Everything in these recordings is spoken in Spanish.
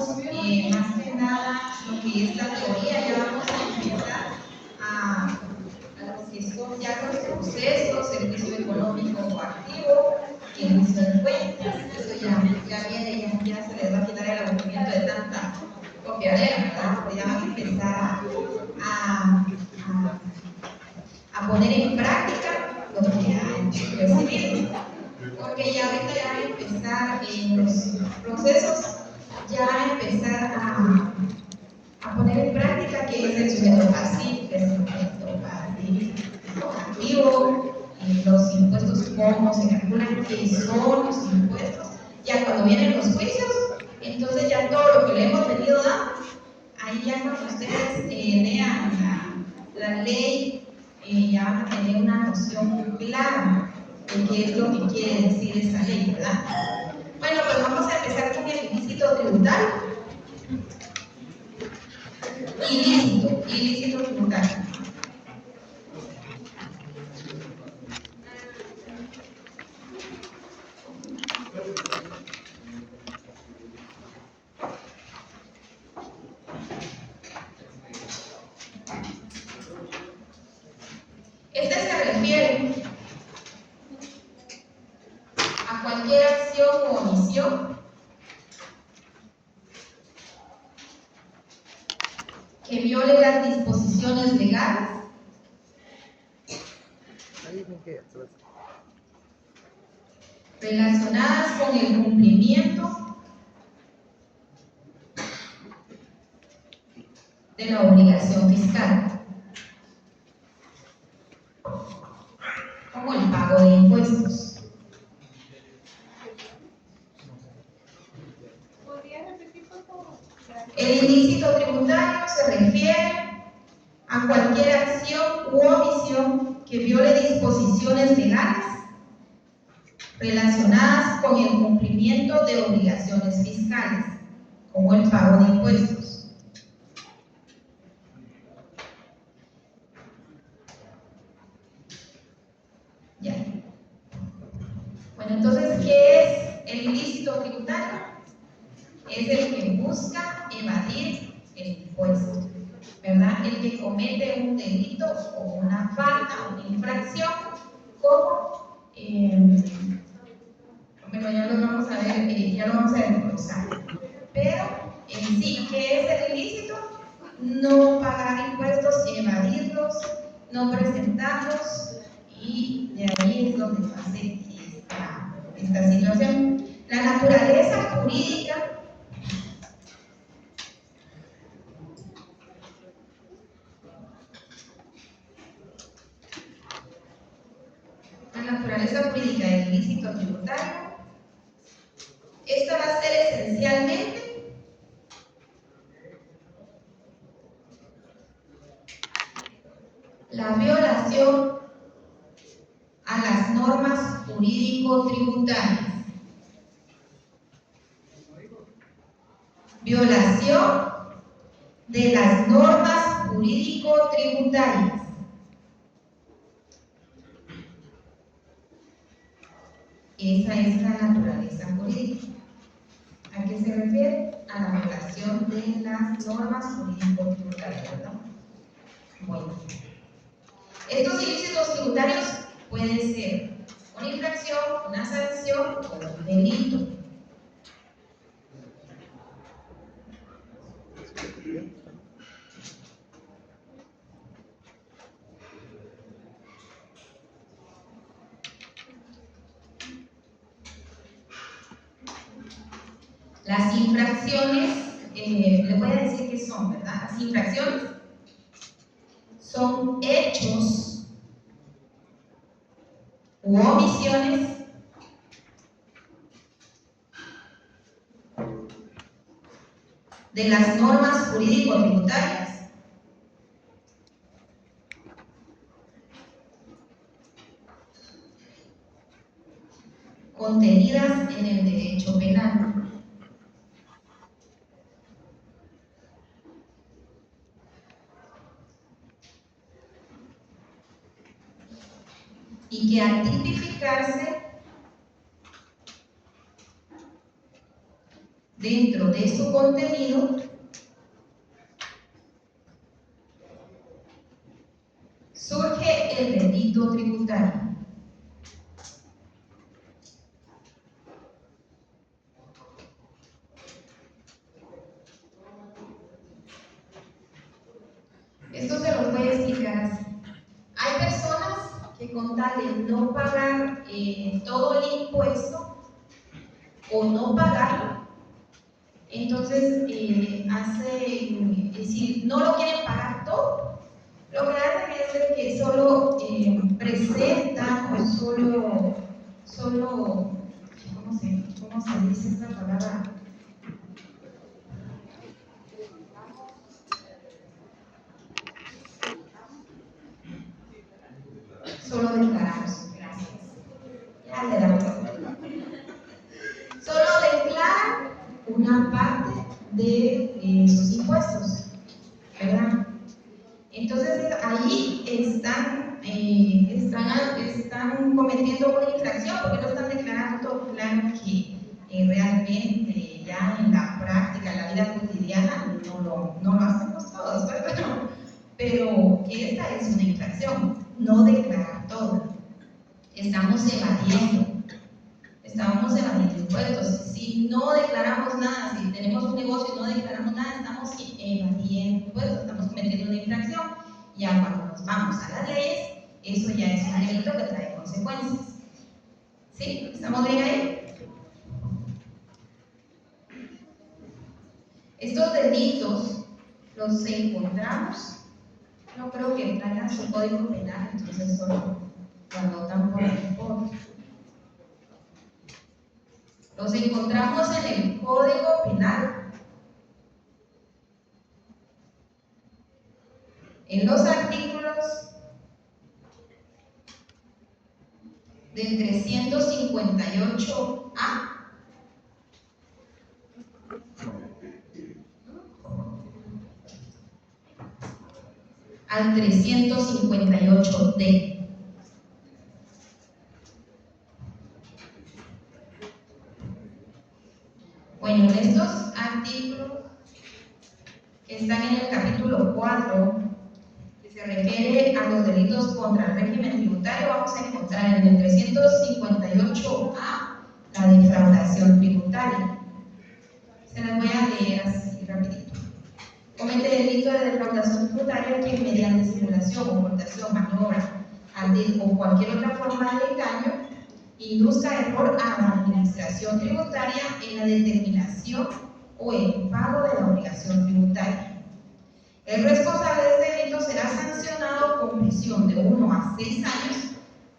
más que nada lo que es la teoría. Ya vamos a empezar a lo que son ya los procesos, el juicio económico activo, el juicio de cuentas. Eso ya viene, ya se les va a quitar el aburrimiento de tanta copiadera, ¿verdad? Porque ya van a empezar a poner en práctica lo que han recibido. Porque ya ahorita ya van a empezar en los procesos, ya van a empezar a poner en práctica qué es el sujeto pasivo, qué es el sujeto activo, los impuestos, cómo se calculan, qué son los impuestos. Ya cuando vienen los juicios, entonces ya todo lo que le hemos venido dando, ahí ya cuando ustedes lean la ley, ya van a tener una noción clara de qué es lo que quiere decir esa ley, ¿verdad? Bueno, pues vamos a empezar con el ilícito tributario. Ilícito tributario. Este se refiere a cualquier acción u omisión que viole las disposiciones legales relacionadas con el cumplimiento de la obligación fiscal, como el pago de impuestos. El ilícito tributario se refiere a cualquier acción u omisión que viole disposiciones legales relacionadas con el cumplimiento de obligaciones fiscales, como el pago de impuestos. Ya. Bueno, entonces, ¿qué es el ilícito tributario? Es el que busca evadir el impuesto, ¿verdad? El que comete un delito o una falta, una infracción, como, bueno, ya lo vamos a ver, ya lo vamos a desglosar. Pero en sí, ¿qué es el ilícito? No pagar impuestos, evadirlos, no presentarlos, y de ahí es donde nace esta situación. La naturaleza jurídica del ilícito tributario, esta va a ser esencialmente la violación a las normas jurídico-tributarias. Violación de las normas jurídico-tributarias. Esa es la naturaleza jurídica. ¿A qué se refiere? A la violación de las normas jurídico-tributarias, ¿verdad? Bueno, estos ilícitos tributarios pueden ser una infracción, una sanción o un delito. Las infracciones, le voy a decir qué son, ¿verdad? Las infracciones son hechos u omisiones de las normas jurídico-tributarias contenidas en el derecho penal. Y que al tipificarse dentro de su contenido surge el delito tributario. Esto se los voy a explicar así. Hay personas que con tal de no pagar todo el impuesto o no pagarlo, entonces hacen, es decir, no lo quieren pagar todo. Lo que hacen es de que solo presentan o solo ¿cómo se dice esta palabra? Solo declaramos, gracias. Ya le damos. Solo declaran una parte de sus impuestos, ¿verdad? Entonces ahí están cometiendo una infracción porque no están declarando todo. Claro que realmente ya en la práctica, en la vida cotidiana, no lo hacemos todos, ¿verdad? Pero que esta es una infracción, no declarar todo. Estamos evadiendo impuestos. Si no declaramos nada, si tenemos un negocio y no declaramos nada, estamos evadiendo impuestos, estamos cometiendo una infracción. Ya cuando nos vamos a las leyes, eso ya es un delito que trae consecuencias. ¿Sí? ¿Estamos bien ahí? Estos delitos los encontramos, no creo que traigan su código penal, entonces solo lo anotan por el código. Los encontramos en el Código Penal, en los artículos del 358A al 358D. Bueno, en estos artículos que están en el capítulo 4, que se refiere a los delitos contra el régimen tributario, vamos a encontrar en el 358A la defraudación tributaria. Se las voy a leer así rapidito. Comete delito de defraudación tributaria quien mediante simulación, ocultación, maniobra, ardid o cualquier otra forma de engaño induzca error a la administración tributaria en la determinación o el pago de la obligación tributaria. El responsable de este delito será sancionado con prisión de 1 a 6 años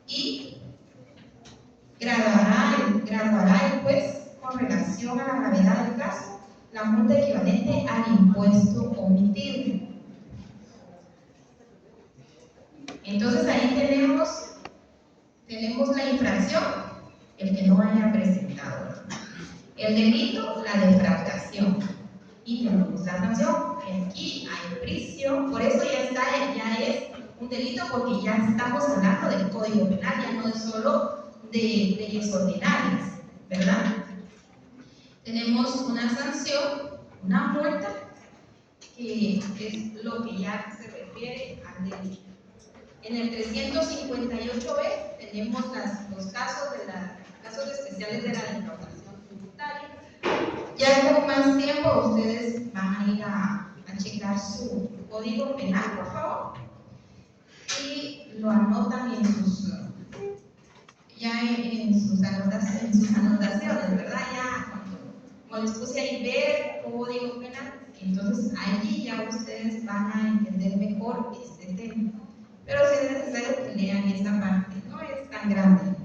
y graduará el juez con relación a la gravedad del caso la multa equivalente al impuesto omitido. Entonces ahí tenemos la infracción, el que no haya presentado. El delito, la defraudación. Y tenemos la sanción. Aquí hay prisión, por eso ya es un delito, porque ya estamos hablando del Código Penal, ya no es solo de leyes ordinarias, ¿verdad? Tenemos una sanción, una multa, que es lo que ya se refiere al delito. En el 358B tenemos los casos especiales de la defraudación tributaria. Ya con más tiempo ustedes van a ir a checar su código penal, por favor, y lo anotan en sus anotaciones, ¿verdad? Ya como les puse ahí, ver código penal, entonces allí ya ustedes van a entender mejor este tema. Pero sí es necesario que lean esta parte, no es tan grande.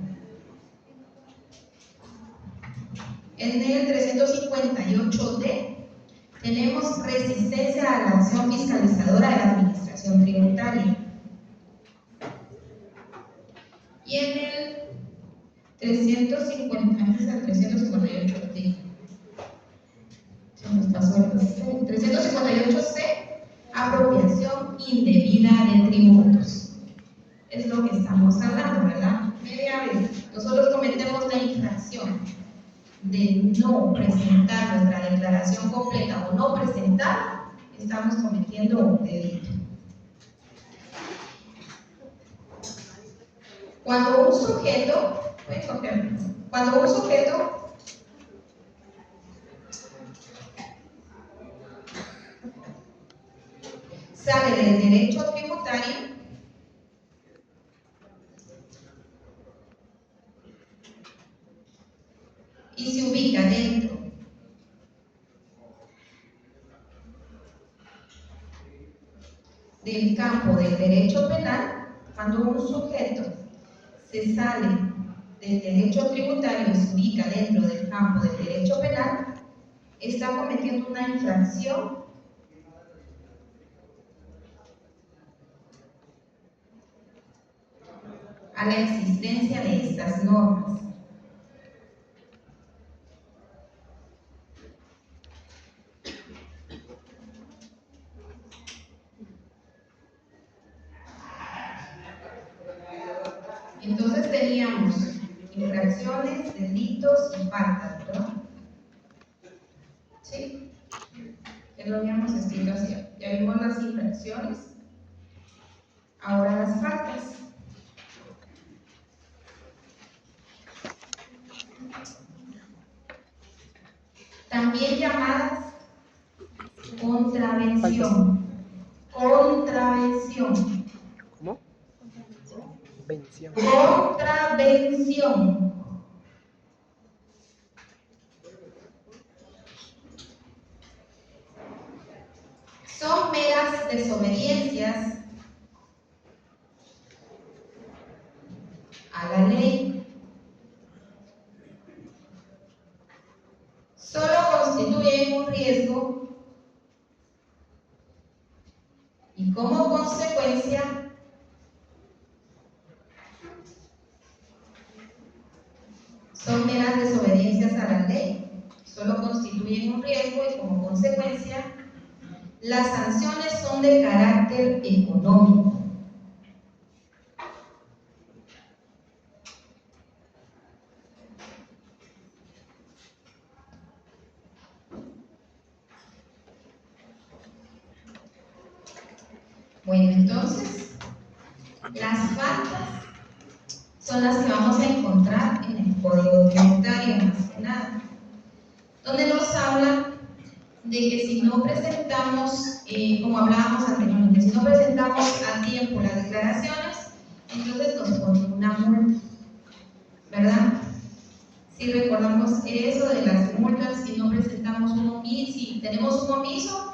En el 358D tenemos resistencia a la acción fiscalizadora de la administración tributaria. Y en el 358D, se nos pasó el 358C, apropiación indebida de tributos. Es lo que estamos hablando, ¿verdad? Media vez, nosotros cometemos la infracción. de no presentar nuestra declaración completa o no presentar, estamos cometiendo un delito. Cuando un sujeto sale del derecho tributario y se ubica dentro del campo del derecho penal, cuando un sujeto se sale del derecho tributario y se ubica dentro del campo del derecho penal, está cometiendo una infracción a la existencia de estas normas. Entonces teníamos infracciones, delitos y faltas, ¿verdad? ¿Sí? Ya lo habíamos escrito así. Ya vimos las infracciones, ahora las faltas. También llamadas contravención. Contravención. ¿Cómo? Vención. Contravención. Son meras desobediencias a la ley. Solo constituyen un riesgo y como consecuencia son meras desobediencias a la ley. Solo constituyen un riesgo y como consecuencia las sanciones son de carácter económico. Bueno, entonces, las faltas son las que vamos a encontrar en el Código Tributario, más que nada, donde nos habla de que si no presentamos, como hablábamos anteriormente, si no presentamos a tiempo las declaraciones, entonces nos ponen una multa, ¿verdad? Si recordamos eso de las multas, si no presentamos un omiso, si tenemos un omiso,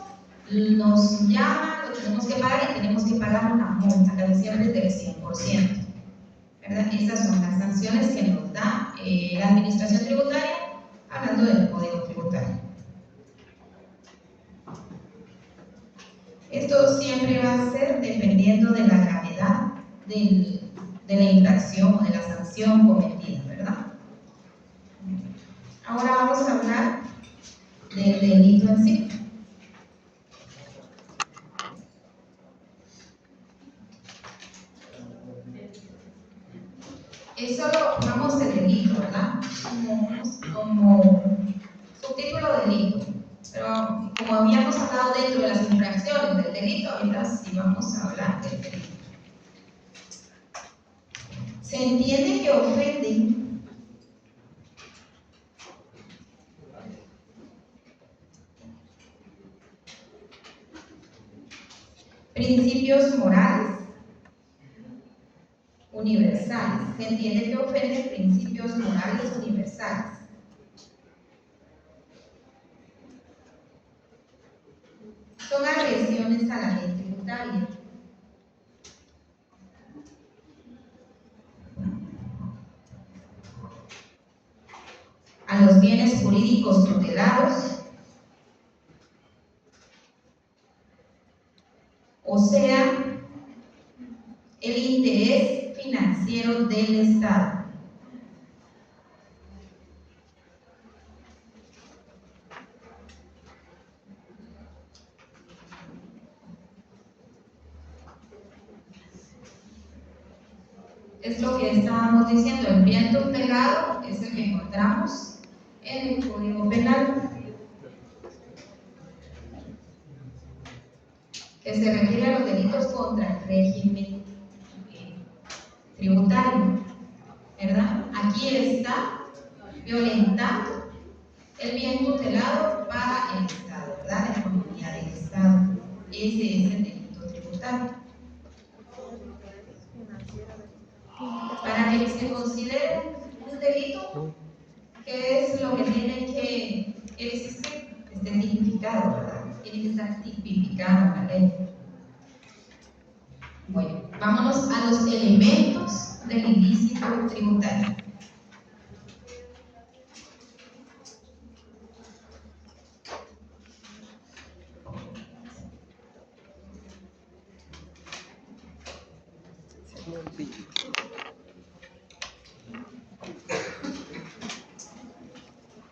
nos llaman, lo tenemos que pagar y tenemos que pagar una multa, casi siempre del 100%, ¿verdad? Esas son las sanciones que nos da la Administración Tributaria, hablando del Código Tributario. Esto siempre va a ser dependiendo de la gravedad de la infracción o de la sanción cometida, ¿verdad? Ahora vamos a hablar del delito en sí. Solo pongamos el delito, ¿verdad? Como subtítulo delito. Pero como habíamos hablado dentro de las infracciones del delito, ahorita sí vamos a hablar del delito. Se entiende que ofenden principios morales universales. Se entiende que ofenden principios morales universales. Son agresiones a la ley tributaria. A los bienes jurídicos tutelados, o sea, el interés financiero del Estado. Es lo que estábamos diciendo, el bien tutelado es el que encontramos en el Código Penal, que se refiere a los delitos contra el régimen tributario, ¿verdad? Aquí está violentando el bien tutelado para el Estado, ¿verdad? La economía del Estado. Ese es el delito tributario. Para que se considere un delito, ¿qué es lo que tiene que existir? Esté tipificado, ¿verdad? Tiene que estar tipificado en la ley. Bueno, vámonos a los elementos del ilícito tributario.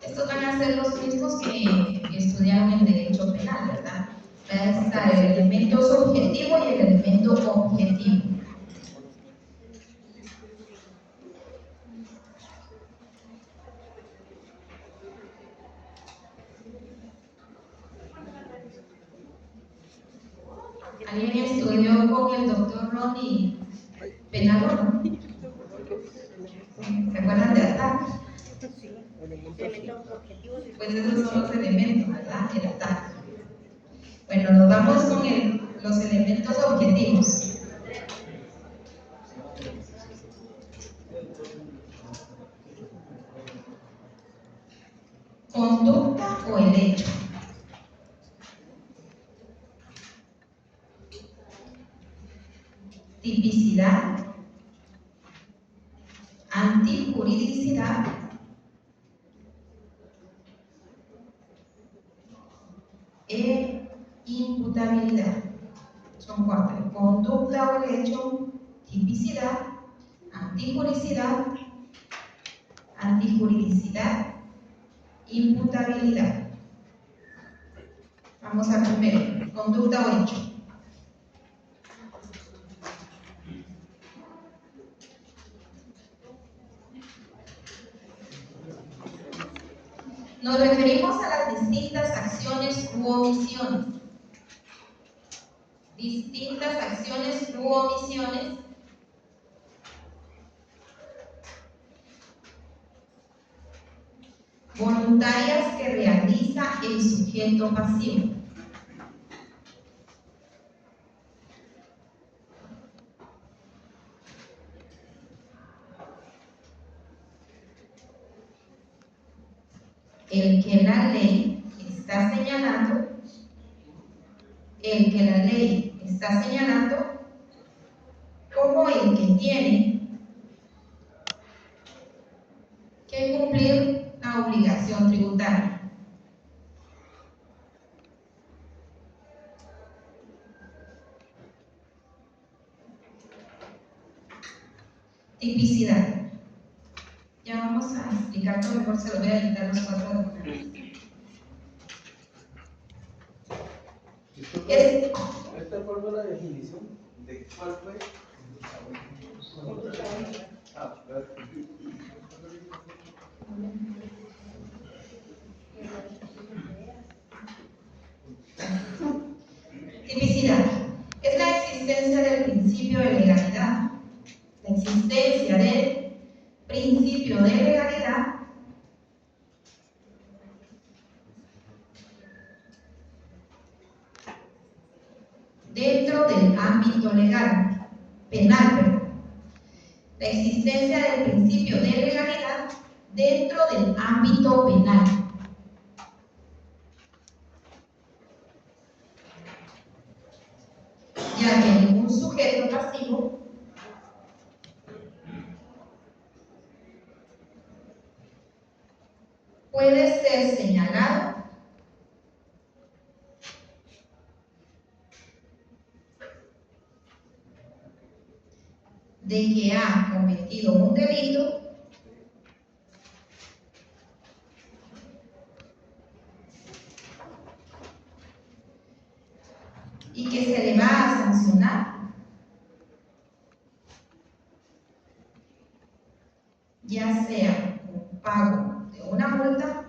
Estos van a ser los mismos que estudiaron en Derecho Penal, ¿verdad? Va a estar el elemento subjetivo y el elemento objetivo. ¿Alguien estudió con el doctor Ronnie Penalón? ¿Se acuerdan de ataque? Pues esos son los elementos, ¿verdad? El ataque. Bueno, nos vamos con los elementos objetivos. Conducta o el hecho. Tipicidad, antijuridicidad, e imputabilidad. Son cuatro: conducta o el hecho, tipicidad, antijuridicidad, imputabilidad. Vamos al primero: conducta o hecho. Nos referimos a las distintas acciones u omisiones. Distintas acciones u omisiones voluntarias que realiza el sujeto pasivo. El que la ley está señalando, como el que tiene que cumplir la obligación tributaria. Tipicidad. Ya vamos a explicar todo, mejor se lo voy a editar los cuatro de una vez. ¿Esta fue la definición de cuál fue? Tipicidad es la existencia del principio de legalidad. La existencia del principio de legalidad dentro del ámbito legal, penal, perdón. La existencia del principio de legalidad dentro del ámbito penal. Ya que ningún sujeto pasivo puede ser señalado de que ha cometido un delito y que se le va a sancionar ya sea con pago de una multa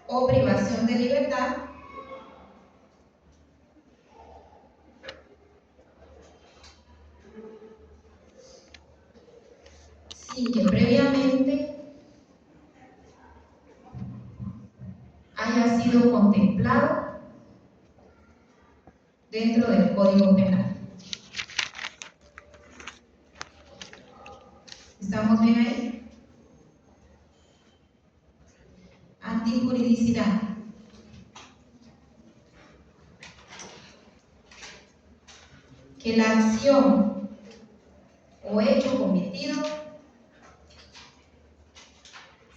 o privación de libertad sin que previamente haya sido contemplado dentro del Código Penal. ¿Estamos bien ahí? Antijuridicidad. Que la acción o hecho cometido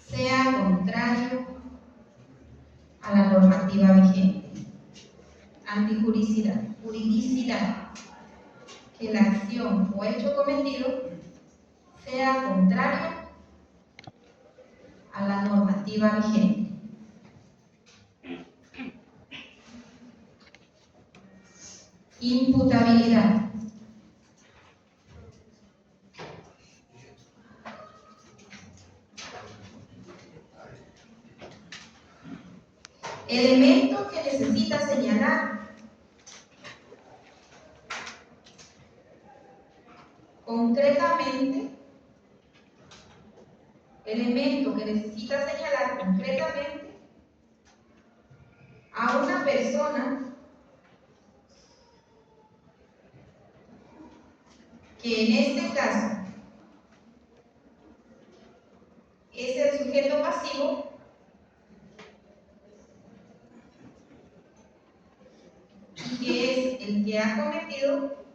sea contrario a la normativa vigente. Antijuridicidad. Juridicidad. Que la acción o hecho cometido sea contrario a la normativa vigente. Imputabilidad. Elemento que necesita señalar concretamente, a una persona que en este caso es el sujeto pasivo y que es el que ha cometido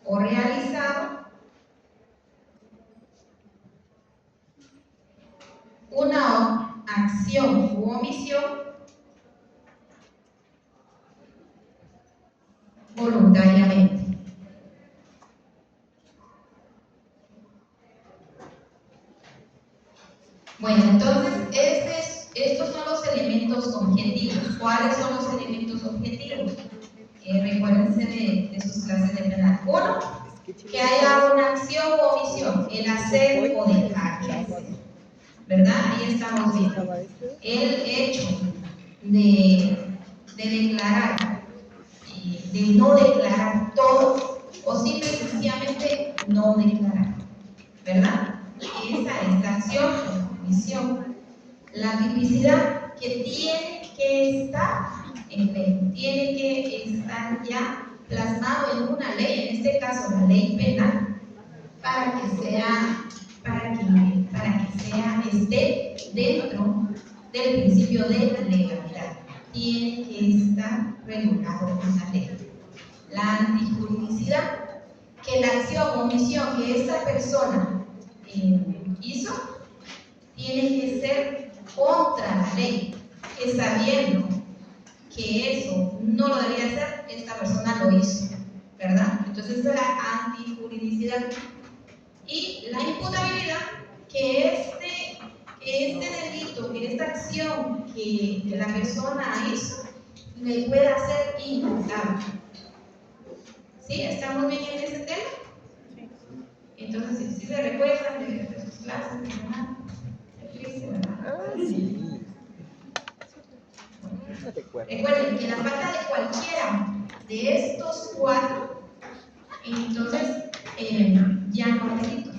o realizado una acción u omisión voluntariamente. Bueno, entonces estos son los elementos objetivos. ¿Cuáles son los elementos objetivos? Recuérdense de sus clases de penal. Uno, que haya una acción o omisión, el hacer o dejar de hacer. ¿Verdad? Ahí estamos viendo. El hecho de declarar, de no declarar todo, o simple y sencillamente no declarar. ¿Verdad? Esa es la acción o omisión. La tipicidad, que tiene que estar en ley, tiene que estar ya plasmado en una ley, en este caso la ley penal, para que esté dentro del principio de legalidad. Tiene que estar regulado en la ley. La antijuridicidad, que la acción o omisión que esta persona hizo tiene que ser contra la ley, que sabiendo que eso no lo debería hacer, esta persona lo hizo, ¿verdad? Entonces esa es la antijuridicidad. Y la imputabilidad, que este delito, que esta acción que la persona hizo, le pueda ser imputable. ¿Sí? ¿Estamos bien en ese tema? Entonces, si se recuerdan de sus clases, ¿verdad? Sí. No te acuerdas. Recuerden que la falta de cualquiera de estos cuatro, entonces ya no es delito.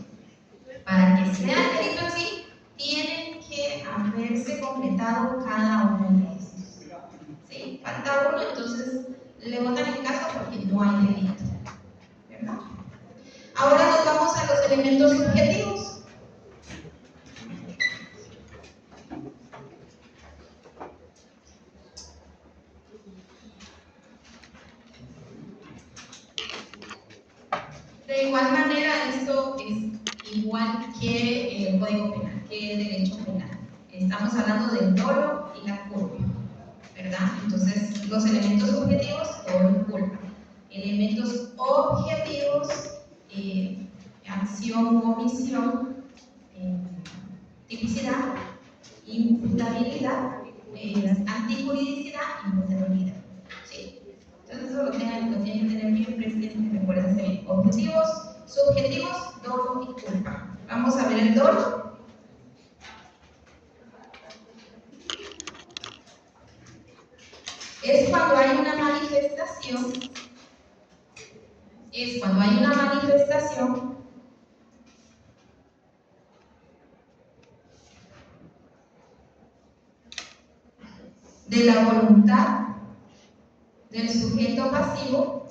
Para que sea delito en sí, tienen que haberse completado cada uno de estos. ¿Sí? Falta uno, entonces le botan el caso porque no hay delito. ¿Verdad? Ahora nos vamos a los elementos subjetivos. De igual manera, esto es igual que el Código Penal, que el derecho penal. Estamos hablando del dolo y la culpa, ¿verdad? Entonces, los elementos subjetivos, dolo y culpa. Elementos objetivos, acción u omisión, tipicidad, imputabilidad, antijuridicidad y imputabilidad. ¿Sí? Entonces eso lo tienen que tener bien presente, recuérdense bien. Objetivos, subjetivos, dolo y culpa. Vamos Vamos a ver el dolo. Es cuando hay una manifestación. De la voluntad del sujeto pasivo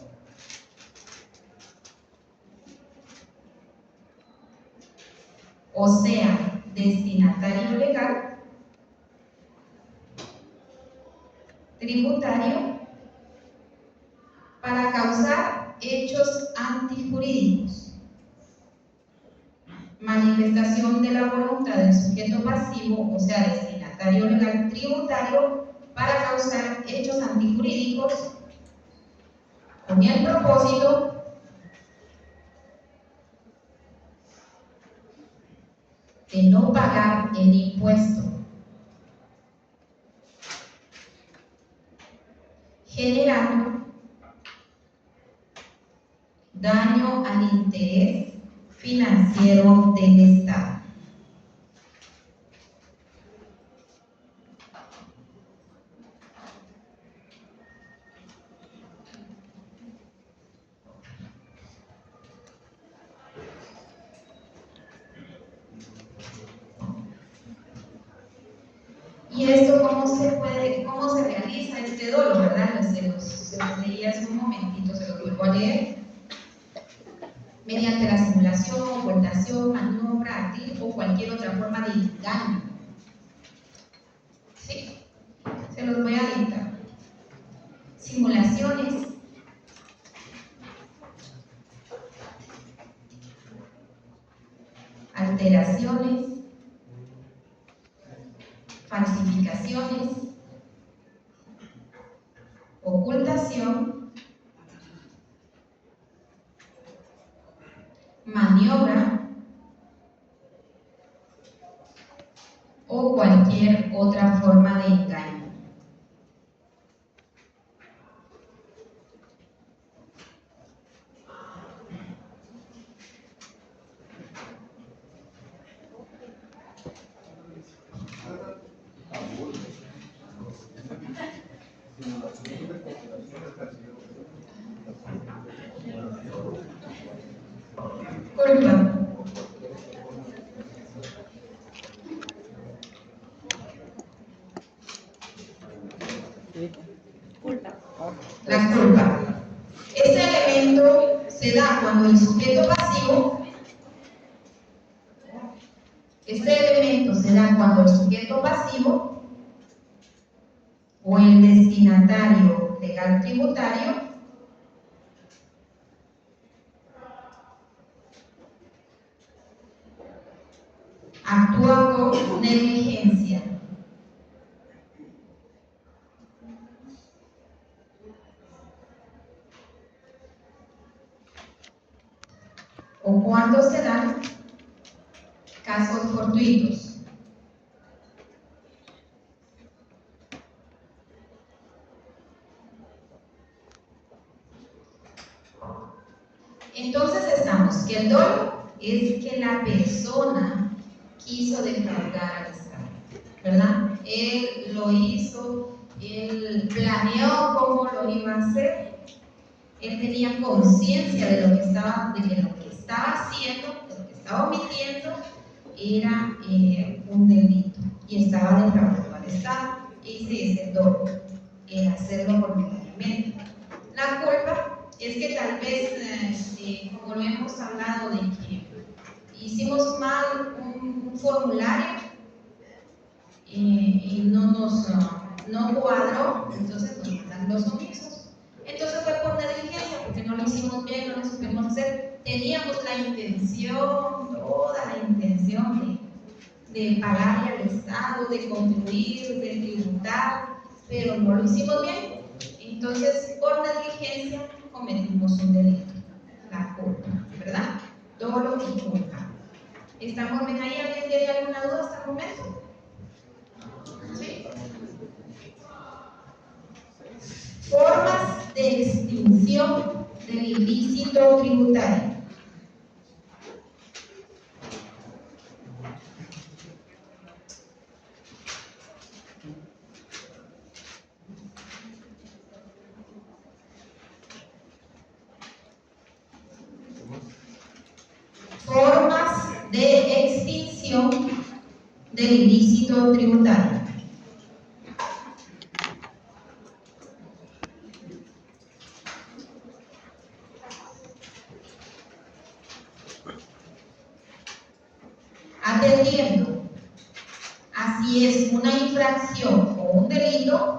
o sea, destinatario legal, tributario, para causar hechos antijurídicos. Manifestación de la voluntad del sujeto pasivo, o sea, destinatario legal, tributario, para causar hechos antijurídicos con el propósito de no pagar el impuesto, generando daño al interés financiero del Estado. ¿Y esto cómo se realiza este dolo, verdad? Se los leí hace un momentito, se los vuelvo a leer. Mediante la simulación, ocultación, maniobra, activo o cualquier otra forma de engaño. ¿Sí? Se los voy a dictar. Simulaciones, alteraciones, falsificaciones, ocultación, maniobra o cualquier otra forma de engaño. Culpa. La culpa. Este elemento se da cuando el sujeto pasivo, o el destinatario legal tributario actúa con negligencia. O cuando se dan casos fortuitos. Entonces estamos que el dolo es que la persona quiso defraudar al Estado, ¿verdad? Él lo hizo, él planeó cómo lo iba a hacer, él tenía conciencia de lo que estaba haciendo, de lo que estaba omitiendo, era un delito y estaba defraudando al Estado. Ese es el dolo, el hacerlo voluntariamente. La culpa es que tal vez, como lo hemos hablado, de que hicimos mal un formulario y no cuadró, entonces nos mandan los omisos. Entonces fue por negligencia, porque no lo hicimos bien, no lo supimos hacer. Teníamos la intención, toda la intención de pagarle al Estado, de contribuir, de tributar, pero no lo hicimos bien. Entonces, por negligencia, cometimos un delito, la culpa, ¿verdad? Dolo y culpa. ¿Estamos bien ahí? ¿Alguien tiene alguna duda hasta el momento? ¿Sí? Formas de extinción del ilícito tributario. del ilícito tributario. Atendiendo a si es una infracción o un delito,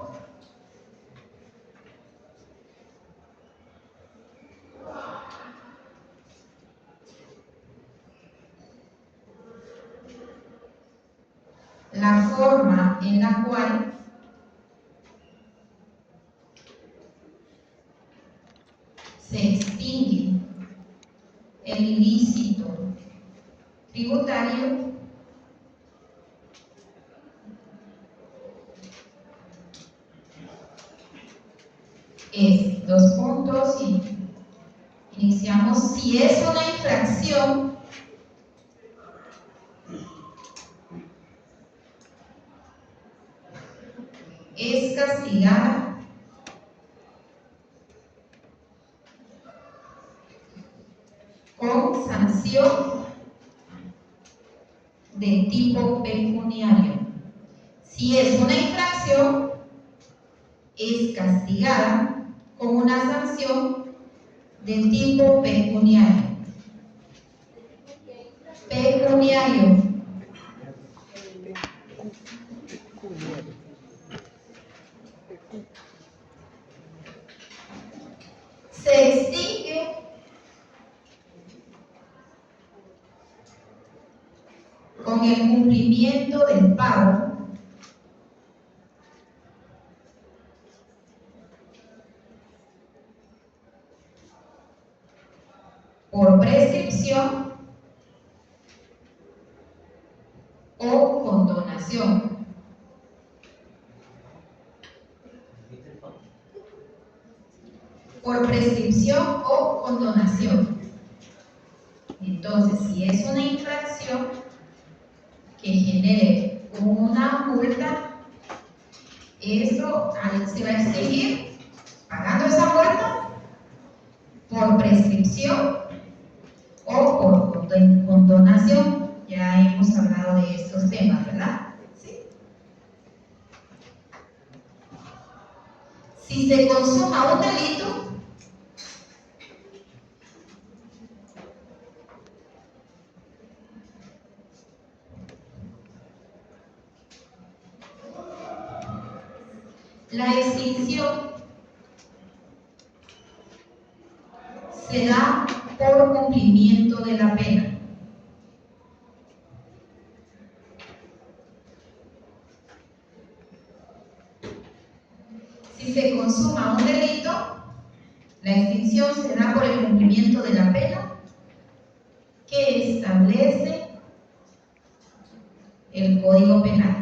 la forma en la cual se extingue el ilícito tributario es dos puntos y iniciamos. Si es una infracción, es castigada con sanción de tipo pecuniario. Si es una infracción, es castigada con una sanción de tipo pecuniario. Pecuniario. Se extingue con el cumplimiento del pago por prescripción o condonación. Por prescripción o condonación. Entonces, si es una infracción que genere una multa, esto se va a exigir pagando esa multa por prescripción o por condonación. Ya hemos hablado de estos temas, ¿verdad? ¿Sí? Si se consuma un delito, la extinción se da por cumplimiento de la pena. Si se consuma un delito, la extinción se da por el cumplimiento de la pena que establece el Código Penal.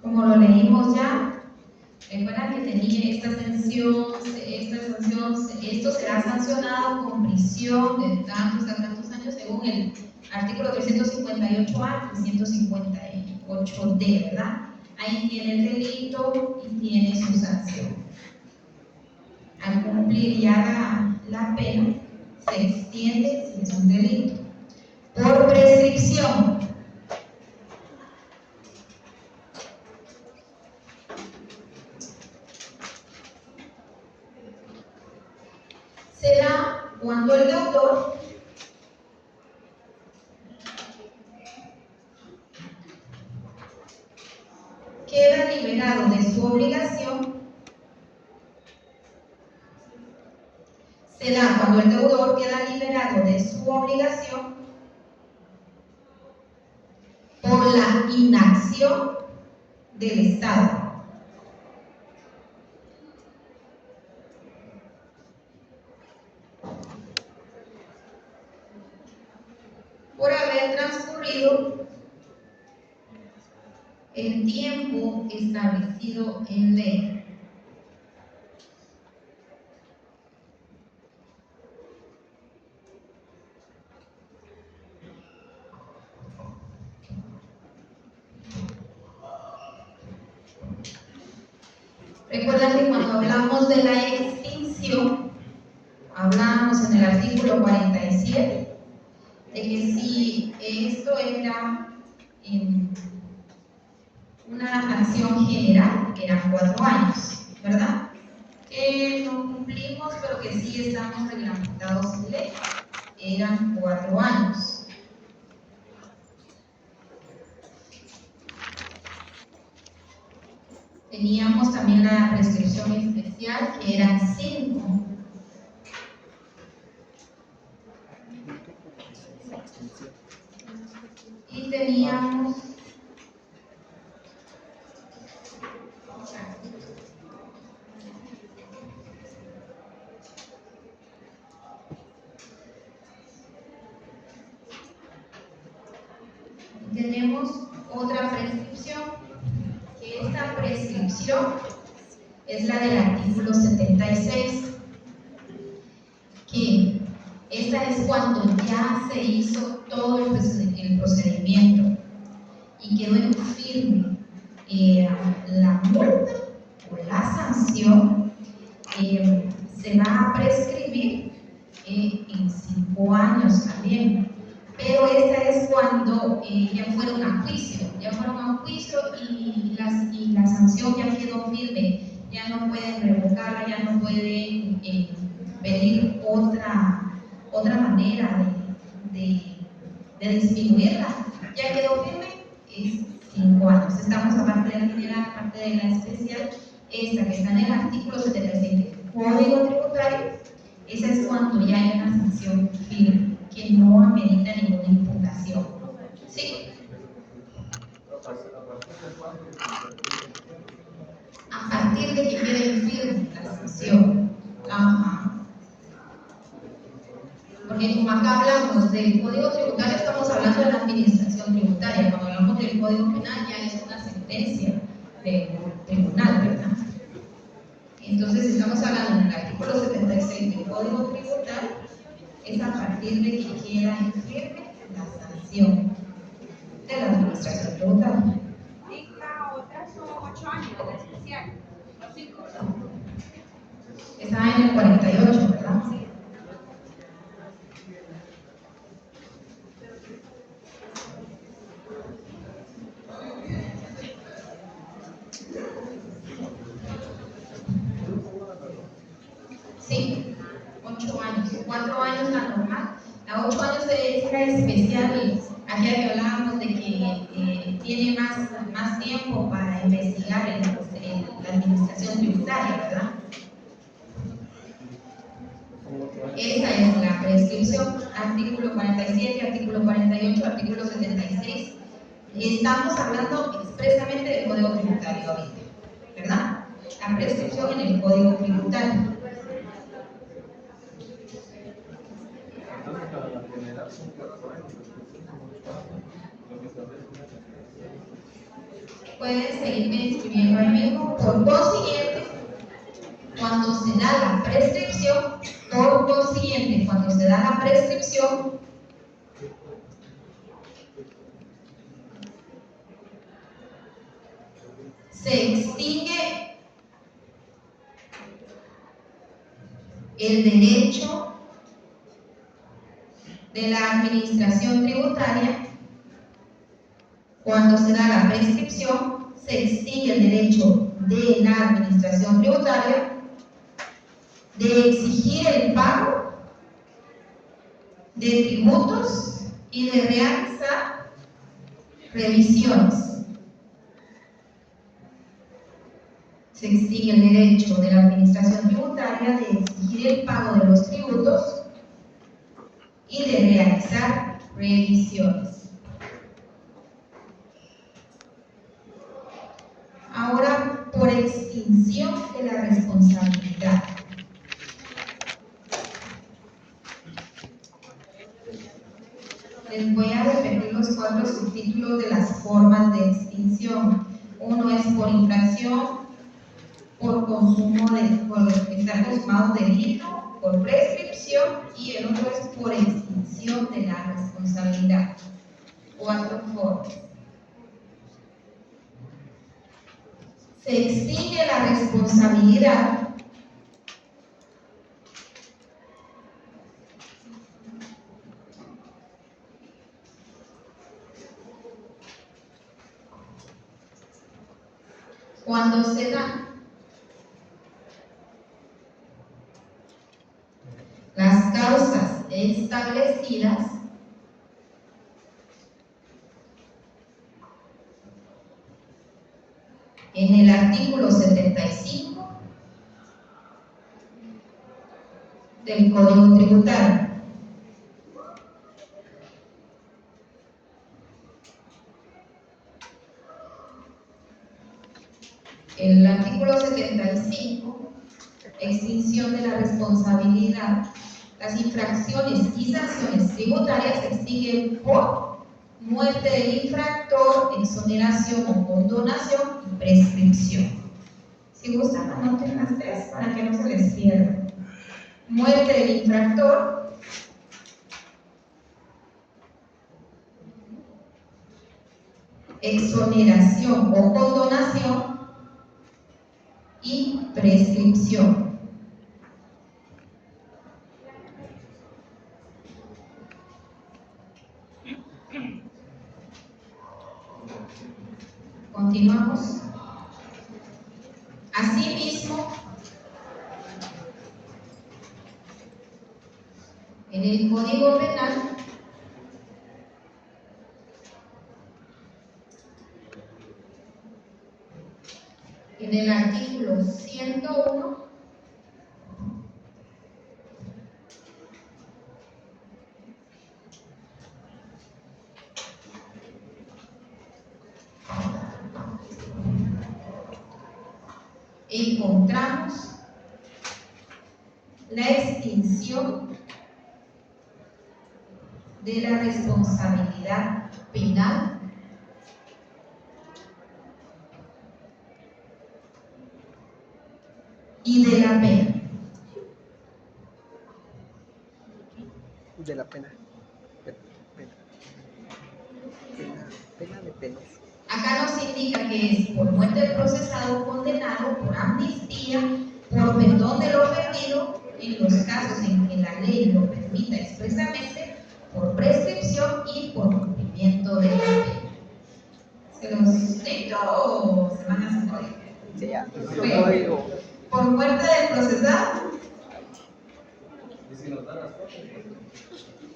Como lo leímos ya, recuerdan que tenía esta sanción, esto será sancionado con prisión de tantos a tantos años según el artículo 358A, 358D, ¿verdad? Ahí tiene el delito y tiene su sanción. Al cumplir ya la pena, se extiende si es un delito. Por prescripción. Será cuando el deudor queda liberado de su obligación. Será cuando el deudor queda liberado de su obligación por la inacción del Estado. Por haber transcurrido el tiempo establecido en ley. Recuerdan que cuando hablamos de la extinción, hablamos en el artículo 47 de que si esto era una acción general, eran 4 años, ¿verdad? Que no cumplimos, pero que sí estamos reglamentados en ley, eran 4 años. Teníamos también la prescripción especial, que eran 5. Y teníamos otra prescripción, que esta prescripción es la del artículo 76, que esta es cuando ya se hizo todo el procedimiento y quedó en firme la multa o la sanción, se va a prescribir en 5 años también. Pero esta es cuando ya fueron a juicio y la sanción ya quedó firme, ya no pueden revocarla, ya no pueden pedir otra manera de disminuirla, ya quedó firme, es 5 años. Estamos aparte de la general, aparte de la especial, esta que está en el artículo 76 del Código Tributario, esa es cuando ya hay una sanción firme, que no amerita ninguna impugnación. ¿Sí? A partir de que quede firme la sanción. Ajá. Porque como acá hablamos del Código Tributario, estamos hablando de la administración tributaria. Cuando hablamos del Código Penal, ya es una sentencia del tribunal, ¿verdad? Entonces, estamos hablando del artículo 76 del Código Tributario, es a partir de que queda en firme la sanción de la administración tributaria. Y la otra son 8 años, la especial, los 5. Está en el 48, ¿verdad? Sí. Sí, 8 años, 4 años la normal, la 8 años es la especial, aquella que hablábamos de que tiene más tiempo para investigar la administración tributaria, ¿verdad? Esa es la prescripción, artículo 47, artículo 48, artículo 76. Estamos hablando expresamente del Código Tributario ahorita, ¿verdad? La prescripción en el Código Tributario. Pueden seguirme escribiendo ahí mismo. Por consiguiente, cuando se da la prescripción, se extingue el derecho de la administración tributaria. Cuando se da la prescripción, se extingue el derecho de la administración tributaria de exigir el pago de tributos y de realizar revisiones. Se extingue el derecho de la administración tributaria de exigir el pago de los tributos y de realizar revisiones. Ahora, por extinción de la responsabilidad. Les voy a repetir los 4 subtítulos de las formas de extinción. Uno es por infracción, por consumo por estar consumado delito, por prescripción, y el otro es por extinción de la responsabilidad. 4 formas. se extingue la responsabilidad cuando se dan las causas establecidas en el artículo 75 del Código Tributario. El artículo 75, extinción de la responsabilidad. Las infracciones y sanciones tributarias se extinguen por muerte del infractor, exoneración o condonación y prescripción. Si gustan, anoten las tres para que no se les pierda. Muerte del infractor, exoneración o condonación y prescripción. Continuamos. Asimismo, en el Código Penal en el artículo 101 encontramos la extinción de la responsabilidad penal y de la pena. De la pena. Pena de penos. Acá nos indica que es por muerte del procesado condenado, por amnistía, por perdón del ofendido, en los casos en que la ley lo permita expresamente, por prescripción y por cumplimiento de la pena. ¿Se los dicto o se van a hacer? Sí, ya. Bueno, por muerte del procesado. ¿Y si nos dan las fotos?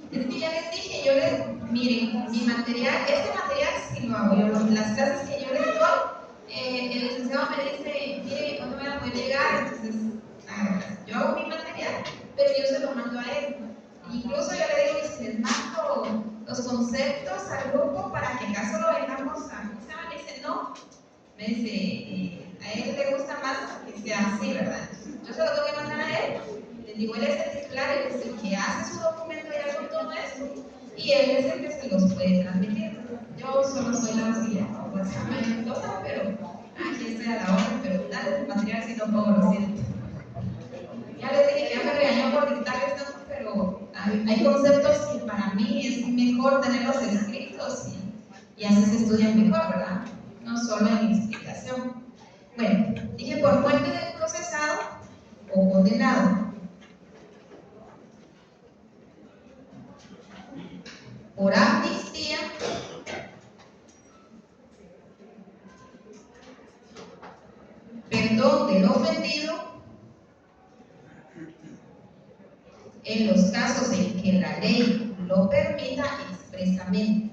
Es que ya les dije, miren, mi material, este material sí lo hago yo, las clases que yo les doy, el licenciado me dice, mire, no me van a poder llegar, entonces, yo hago mi material, pero yo se lo mando a él. Incluso yo le digo, y si les mando los conceptos al grupo para que en caso lo vengamos a, me dice, no, me dice, a él le gusta más que sea así, ¿verdad? Yo se lo tengo que mandar a él. Les digo, él es el titular, él es el que hace su documento ya con todo esto y él es el que se los puede transmitir. Yo solo soy la auxiliar, pues me toca, pero aquí estoy a la hora, pero dale el material si no puedo, lo siento. Ya les dije que ya me regañó por dictar esto, pero hay conceptos que para mí es mejor tenerlos escritos y así se estudian mejor, ¿verdad? No solo en explicación. Bueno, dije por muerte del procesado o condenado, por amnistía, perdón del ofendido, en los casos en que la ley lo permita expresamente.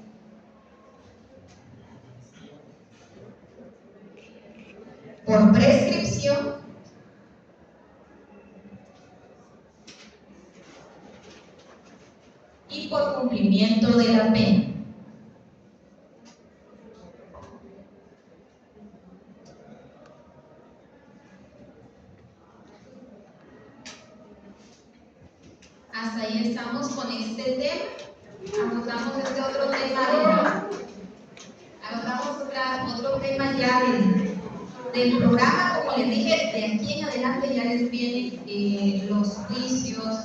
Por prescripción, y por cumplimiento de la pena. Hasta ahí estamos con este tema. Agotamos este otro tema otro tema ya del programa. Como les dije, de aquí en adelante ya les vienen los juicios,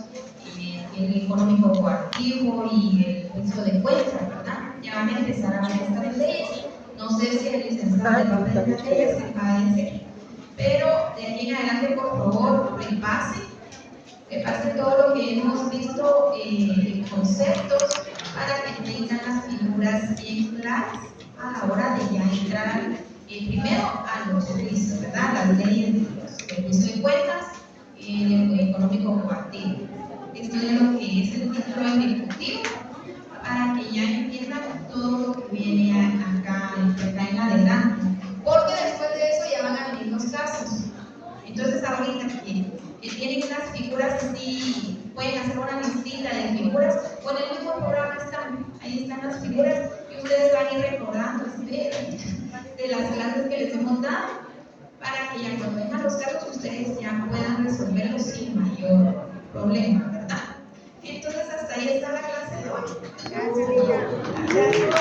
el económico coactivo y el juicio de cuentas, ¿verdad? Ya van a empezar a ver estas leyes. No No sé si el licenciado de papel de leyes se va a decir, pero de aquí en adelante, por favor, repase todo lo que hemos visto en conceptos para que tengan las figuras bien claras a la hora de ya entrar primero a los juicios, ¿verdad? Las leyes del juicio de cuentas, económico coactivo. Esto es lo que es el título ejecutivo para que ya entiendan todo lo que viene acá en adelante, porque después de eso ya van a venir los casos. Entonces ahorita que tienen las figuras así, pueden hacer una listita de figuras, con el mismo programa ahí están las figuras y ustedes van a ir recordando de las clases que les hemos dado, para que ya cuando vengan los casos ustedes ya puedan resolverlos sin mayor problema, ¿verdad? Entonces hasta ahí está la clase de hoy. Gracias.